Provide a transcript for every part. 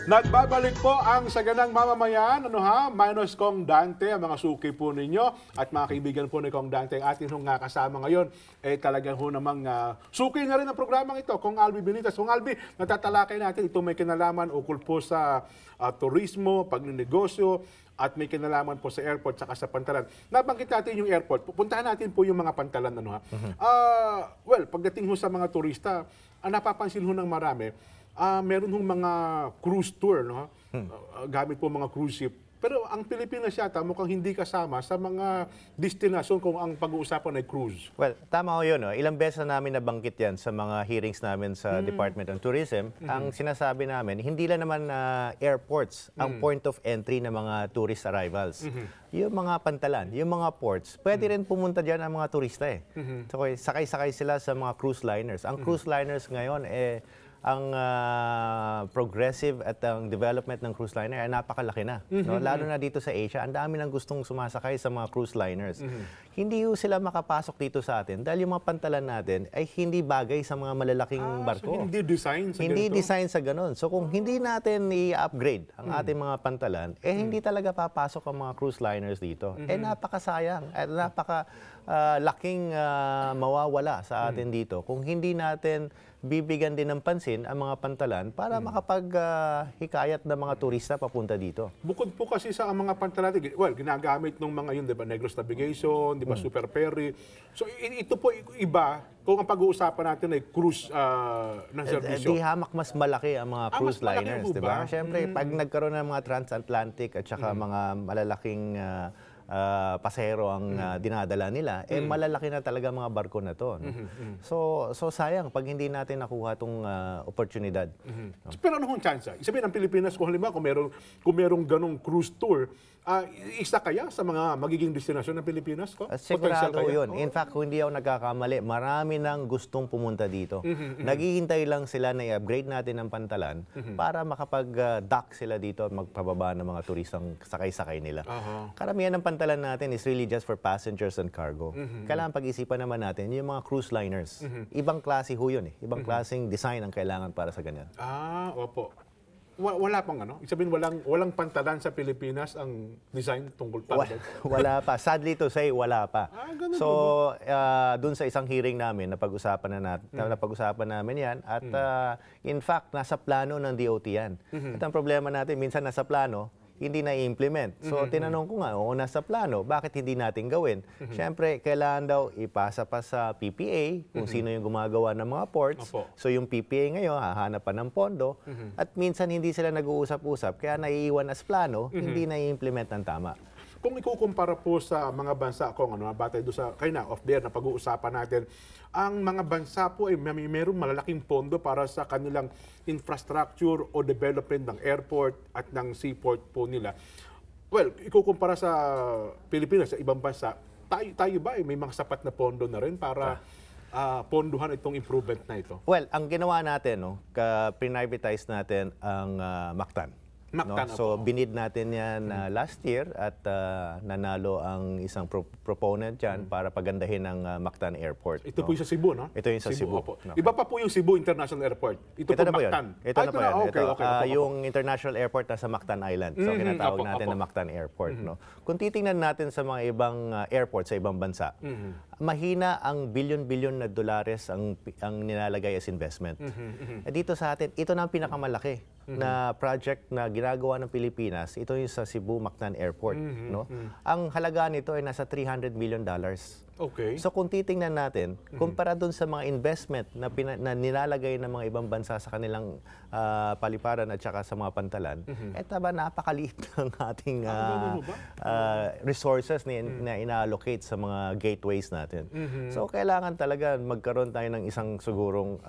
Nagbabalik po ang saganang mamamayan, minus Kong Dante, ang mga suki po ninyo at mga kaibigan po ni Kong Dante, ang ating nga kasama ngayon, talagang namang suki na rin ang programang ito, Kong Alby Benitez. Kong Alby, natatalakay natin, ito may kinalaman ukol po sa turismo, pagninegosyo, at may kinalaman po sa airport saka sa pantalan. Nabanggit natin yung airport, pupuntahan natin po yung mga pantalan. Well, pagdating ho sa mga turista, napapansin ho ng marami, meron hong mga cruise tour, gamit po mga cruise ship. Pero ang Pilipinas yata mukhang hindi kasama sa mga destinasyon kung ang pag-uusapan ay cruise. Well, tama ko yun. Ilang beses na namin nabanggit yan sa mga hearings namin sa Department of Tourism. Ang sinasabi namin, hindi lang naman airports ang point of entry ng mga tourist arrivals. Yung mga pantalan, yung mga ports, pwede rin pumunta dyan ang mga turista. So, sakay-sakay sila sa mga cruise liners. Ang cruise liners ngayon, ang progressive at ang development ng cruise liner ay napakalaki na. Lalo na dito sa Asia, ang dami nang gustong sumasakay sa mga cruise liners. Hindi sila makapasok dito sa atin dahil yung mga pantalan natin ay hindi bagay sa mga malalaking barko. So hindi design sa hindi ganito? design sa ganun. So kung hindi natin i-upgrade ang ating mga pantalan, hindi talaga papasok ang mga cruise liners dito. Napakasayang at napaka-laking mawawala sa atin dito kung hindi natin bibigyan din ng pansin ang mga pantalan para makapag-hikayat ng mga turista papunta dito. Bukod po kasi sa mga pantalan, ginagamit ng mga yun, di ba, Negros Navigation, di ba, Super Ferry. So ito po iba kung ang pag-uusapan natin ay cruise na serbisyo. Di hamak mas malaki ang mga cruise liners, di ba? Siyempre, pag nagkaroon ng mga transatlantic at saka mga malalaking pasahero ang dinadala nila, malalaki na talaga mga barko na to. So sayang pag hindi natin nakuha itong oportunidad. Pero ano kung chance? Sabihin ng Pilipinas, kung halimbawa, kung merong ganong cruise tour, isa kaya sa mga magiging destinasyon ng Pilipinas? Sigurado yun. In fact, kung hindi ako nagkakamali, marami nang gustong pumunta dito. Naghihintay lang sila na i-upgrade natin ang pantalan para makapag-dock sila dito at magpababa ng mga turistang sakay-sakay nila. Karamihan ng pantalan natin is really just for passengers and cargo. Kailangan pag-isipan naman natin yung mga cruise liners. Ibang klase ho yun. Ibang klaseng design ang kailangan para sa ganyan. Opo. Wala pang sabihin walang pantalan sa Pilipinas ang design tungkol pa. Wala pa. Sadly to say, wala pa. So, dun sa isang hearing namin, napag-usapan namin yan. At in fact, nasa plano ng DOT yan. At ang problema natin, minsan nasa plano, hindi na-implement. So, tinanong ko nga, nasa plano, bakit hindi natin gawin? Siyempre, kailangan daw ipasa pa sa PPA, kung sino yung gumagawa ng mga ports. So, yung PPA ngayon, hahanap pa ng pondo. At minsan, hindi sila nag-uusap-usap, kaya naiiwan as plano, hindi na-implement ng tama. Kung ikukumpara po sa mga bansa, batay doon sa off there na pag-uusapan natin, ang mga bansa po ay mayroong malalaking pondo para sa kanilang infrastructure o development ng airport at ng seaport po nila. Well, ikukumpara sa Pilipinas, sa ibang bansa, tayo ba may mga sapat na pondo na rin para ponduhan itong improvement na ito? Well, ang ginawa natin, pinivatize natin ang Mactan. So, binid natin yan last year at nanalo ang isang proponent dyan para pagandahin ang Mactan Airport. Ito po yung sa Cebu, no? Ito yung sa Cebu. Iba pa po yung Cebu International Airport. Ito po Mactan. Ito na po yan. Yung International Airport nasa Mactan Island. So, kinatawag natin na Mactan Airport. Kung titingnan natin sa mga ibang airport sa ibang bansa, mahina ang bilyon-bilyon na dolares ang nilalagay as investment. Dito sa atin, ito na ang pinakamalaki na project na ginagawa ng Pilipinas. Ito yung sa Cebu Mactan Airport. Ang halaga nito ay nasa $300 million. Okay. So kung titingnan natin, kumpara dun sa mga investment na nilalagay ng mga ibang bansa sa kanilang paliparan at saka sa mga pantalan, napakaliit ng ating resources na ina-allocate sa mga gateways natin. So kailangan talaga magkaroon tayo ng isang sigurong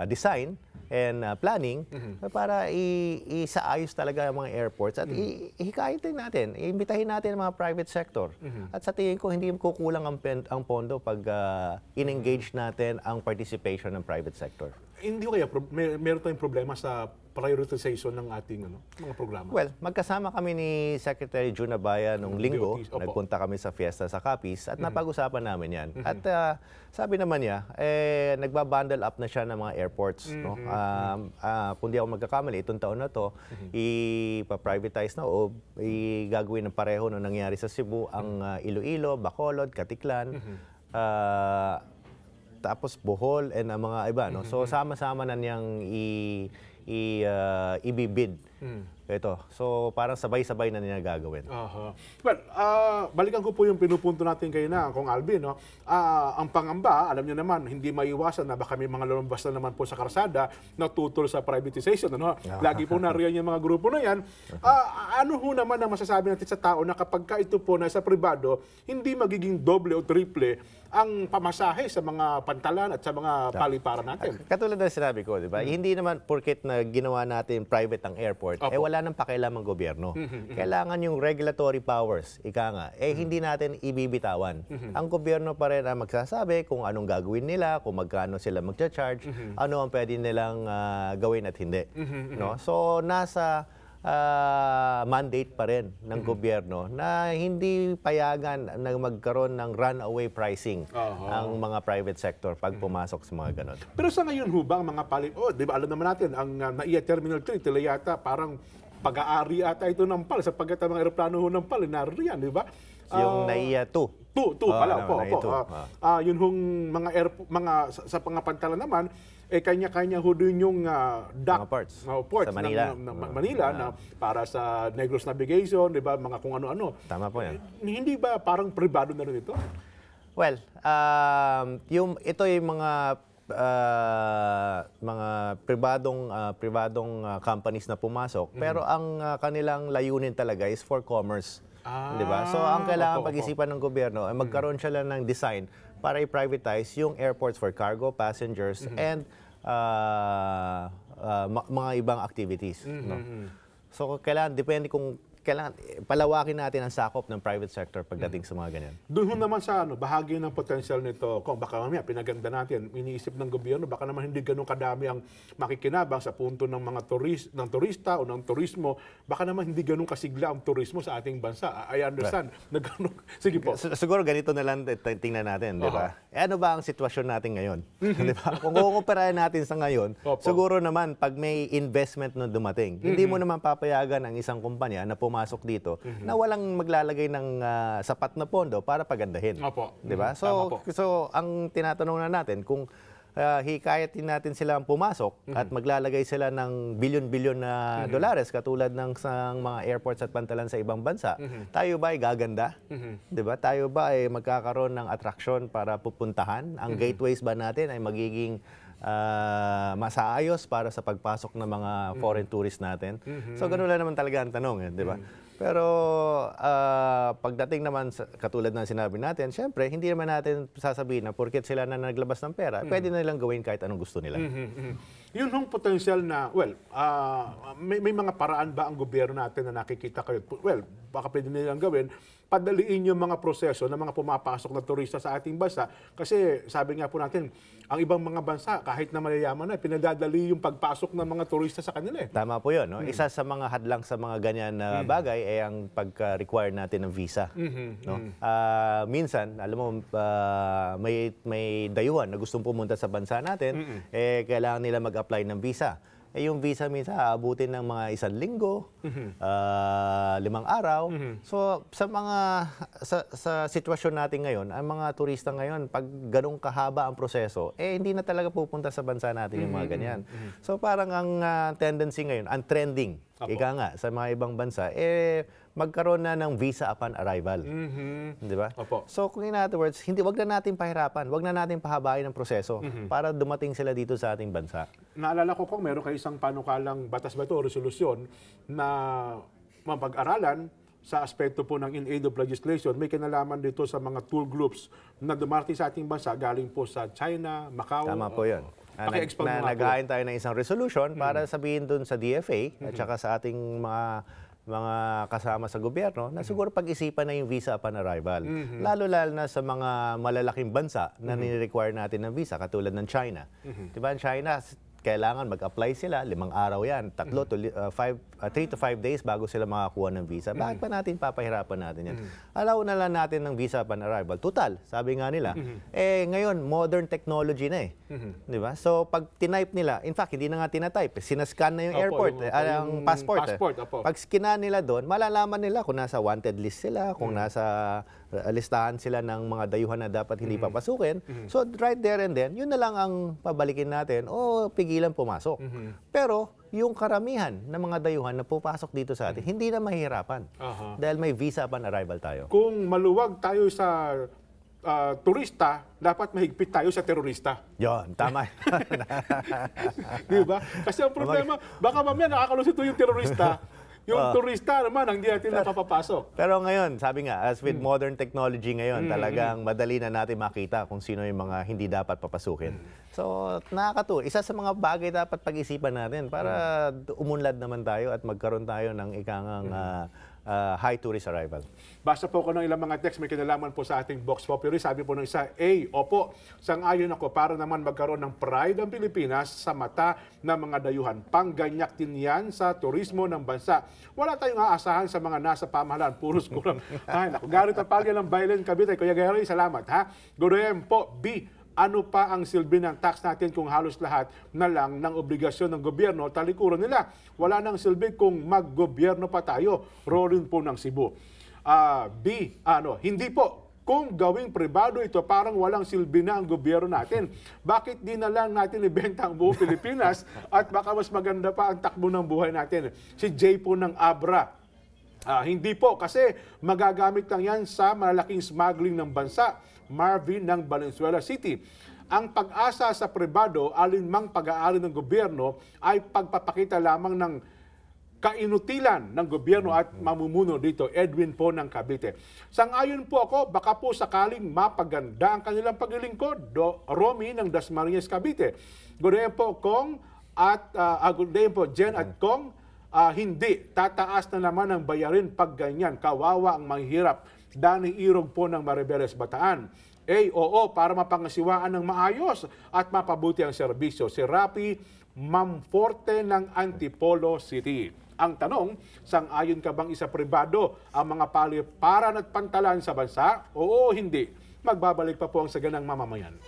design and planning para isaayos talaga ang mga airports at ihikayatin natin, iimbitahin natin ang mga private sector. At sa tingin ko, hindi kukulang ang pondo pag in-engage natin ang participation ng private sector. Hindi ko kaya meron tayong problema sa prioritization ng ating mga programa. Well, magkasama kami ni Secretary Jun Abaya nung linggo. DOTs, opo. Nagpunta kami sa fiesta sa Capiz at napag-usapan namin yan. At sabi naman niya, nagbabundle up na siya ng mga airports. No? Kung di ako magkakamali, itong taon na to, ipa-privatize na o gagawin ng pareho na nangyari sa Cebu ang Iloilo, Bacolod, Katiklan, tapos Bohol and ang mga iba. No? So sama-sama na niyang ibibid. Ito. So parang sabay-sabay na niya gagawin. Well, balikan ko po yung pinupunto natin kayo na, Kong Alvin. No? Ang pangamba, alam niyo naman, hindi maiwasan na baka may mga lumabas na naman po sa karsada na tutol sa privatization. Ano? Lagi po nariyan yung mga grupo na yan. Ano ho naman ang masasabi natin sa tao na kapag ka ito po nasa pribado, hindi magiging doble o triple ang pamasahe sa mga pantalan at sa mga paliparan natin? Katulad ng sinabi ko, di ba? Hindi naman porket na ginawa natin private ang airport, wala nang pakialam ang gobyerno. Kailangan yung regulatory powers, hindi natin ibibitawan. Ang gobyerno pa rin ang magsasabi kung anong gagawin nila, kung magkano sila magcha-charge, ano ang pwede nilang gawin at hindi. No? So, nasa mandate pa rin ng gobyerno na hindi payagan na magkaroon ng runaway pricing ang mga private sector pag pumasok sa mga ganon. Pero sa ngayon ho ba, ang mga di ba alam naman natin, ang NAIA Terminal 3, tila yata parang pag-aari ata ito ng PAL sapagkat ang mga aeroplano ho ng PAL, naririyan, di ba? Yung NAIA 2. 2 pala, yun hong sa mga pantalan naman, kanya-kanya ho din yung ports ports sa Manila. Manila na para sa Negros Navigation, di ba? Mga kung ano-ano. Tama po yan. Hindi ba parang pribado na rin ito? Well, ito yung mga pribadong companies na pumasok, pero ang kanilang layunin talaga is for commerce. 'Di ba? So ang kailangan pag-isipan ng gobyerno ay magkaroon siya lang ng design para i-privatize yung airports for cargo, passengers, and mga ibang activities. No? So kailangan, depende kung kailangan palawakin natin ang sakop ng private sector pagdating sa mga ganyan. Doon naman sa bahagi ng potential nito, kung baka mamaya pinaganda natin, iniisip ng gobyerno, baka naman hindi ganun kadami ang makikinabang sa punto ng mga turista o ng turismo, baka naman hindi ganun kasigla ang turismo sa ating bansa. I understand. Sige po. Siguro ganito na lang tingnan natin, di ba? Ano ba ang sitwasyon natin ngayon? Di ba? Kung kukumparahin natin sa ngayon, siguro naman pag may investment na dumating, hindi mo naman papayagan ang isang kumpanya na pumasok dito na walang maglalagay ng sapat na pondo para pagandahin. Di ba? So ang tinatanong na natin kung hikayatin natin silang pumasok at maglalagay sila ng bilyon-bilyon na dolares katulad ng mga airports at pantalan sa ibang bansa, tayo ba ay gaganda? Diba? Tayo ba ay magkakaroon ng attraction para pupuntahan? Ang gateways ba natin ay magiging masaayos para sa pagpasok ng mga foreign tourists natin? So ganun lang naman talaga ang tanong, di ba? Pero pagdating naman katulad ng sinabi natin, syempre hindi naman natin sasabihin na porket sila na naglabas ng pera, pwede na nilang gawin kahit anong gusto nila. Yun hong potential na, may mga paraan ba ang gobyerno natin na nakikita kayo? Well, baka pwede nilang gawin, padaliin yung mga proseso ng mga pumapasok na turista sa ating bansa. Kasi sabi nga po natin, ang ibang mga bansa, kahit na mayayaman na, pinadadali yung pagpasok ng mga turista sa kanila. Tama po yun. No? Isa sa mga hadlang sa mga ganyan na bagay ay ang pagka-require natin ng visa. No? Minsan, alam mo, may dayuhan na gustong pumunta sa bansa natin, kailangan nila mag-apply ng visa. Yung visa minsan aabutin ng mga 1 linggo, 5 araw. So sa sitwasyon natin ngayon, ang mga turista ngayon, pag ganung kahaba ang proseso, hindi na talaga pupunta sa bansa natin yung mga ganyan. So parang ang tendency ngayon, ang trending, sa mga ibang bansa, magkaroon na ng visa upon arrival. Di ba? So kung in other words, wag na natin pahirapan, wag na natin pahabain ang proseso para dumating sila dito sa ating bansa. Naalala ko kung meron kayo isang panukalang batas ba ito o resolusyon na mapag-aralan sa aspeto po ng in aid of legislation, may kinalaman dito sa mga tour groups na dumarating sa ating bansa galing po sa China, Macau. Tama po yun. Naghain tayo ng isang resolution para sabihin dun sa DFA at saka sa ating mga kasama sa gobyerno na siguro pag-isipan na yung visa upon arrival. Lalo-lalo na sa mga malalaking bansa na nire-require natin ng visa, katulad ng China. Diba? China, kailangan mag-apply sila, 5 araw yan, 3 to 5 days bago sila makakuha ng visa. Bakit pa natin papahirapan natin yan? Allow na lang natin ng visa upon arrival. Total, sabi nga nila, ngayon, modern technology na eh. Di ba? So, pag tinype nila, in fact, hindi na nga tinatype. Sinascan na yung airport, ang passport. Pag skinan nila doon, malalaman nila kung nasa wanted list sila, kung nasa listahan sila ng mga dayuhan na dapat hindi papasukin. So, right there and then, yun na lang ang pabalikin natin o pigilan pumasok. Pero yung karamihan ng mga dayuhan na pupasok dito sa atin, hindi na mahihirapan. Dahil may visa upon arrival tayo. Kung maluwag tayo sa turista, dapat mahigpit tayo sa terorista. Yon, tama. Di ba? Kasi ang problema, baka mamaya nakakalusito yung terorista. Yung turista naman, hindi natin napapapasok. Pero ngayon, sabi nga, as with modern technology ngayon, talagang madali na natin makita kung sino yung mga hindi dapat papasukin. So, nakakatuwa. Isa sa mga bagay dapat pag-isipan natin para umunlad naman tayo at magkaroon tayo ng ikangang high tourist arrival. Basta po ko ng ilang mga text, may kinalaman po sa ating Vox Populi. Sabi po ng isa, opo, sang-ayon ako para naman magkaroon ng pride ang Pilipinas sa mata ng mga dayuhan. Pangganyak din yan sa turismo ng bansa. Wala tayong aasahan sa mga nasa pamahalaan. Puros kulang. Ay, naku, Gary Tapalya ng Bailen, Cavite. Kuya Gary, salamat. Ha? Godoyem po, B. Ano pa ang silbi ng tax natin kung halos lahat na lang ng obligasyon ng gobyerno talikuran nila? Wala nang silbi kung maggobyerno pa tayo. Rolling po ng Cebu. B, hindi po. Kung gawing pribado ito, parang walang silbi na ang gobyerno natin. Bakit di na lang natin ibenta ang buong Pilipinas at baka mas maganda pa ang takbo ng buhay natin? Si Jay po ng Abra. Hindi po, kasi magagamit lang yan sa malaking smuggling ng bansa. Marvin ng Valenzuela City. Ang pag-asa sa pribado, alinmang pag-aari ng gobyerno, ay pagpapakita lamang ng kainutilan ng gobyerno at mamumuno dito. Edwin po ng Cavite. Sang-ayon po ako, baka po sakaling mapaganda ang kanilang paglilingkod. Romy ng Dasmariñas, Cavite. Gudayan po Kong at gudayan po Jen at Kong, hindi. Tataas na naman ang bayarin pag ganyan. Kawawa ang mahihirap. Dani Irog po ng Maribeles, Bataan. Oo, para mapangasiwaan ng maayos at mapabuti ang serbisyo. Si Rapi Mamforte ng Antipolo City. Ang tanong, sang-ayon ka bang isa pribado ang mga paliparan at pantalan sa bansa? Oo, hindi. Magbabalik pa po ang saganang mamamayan.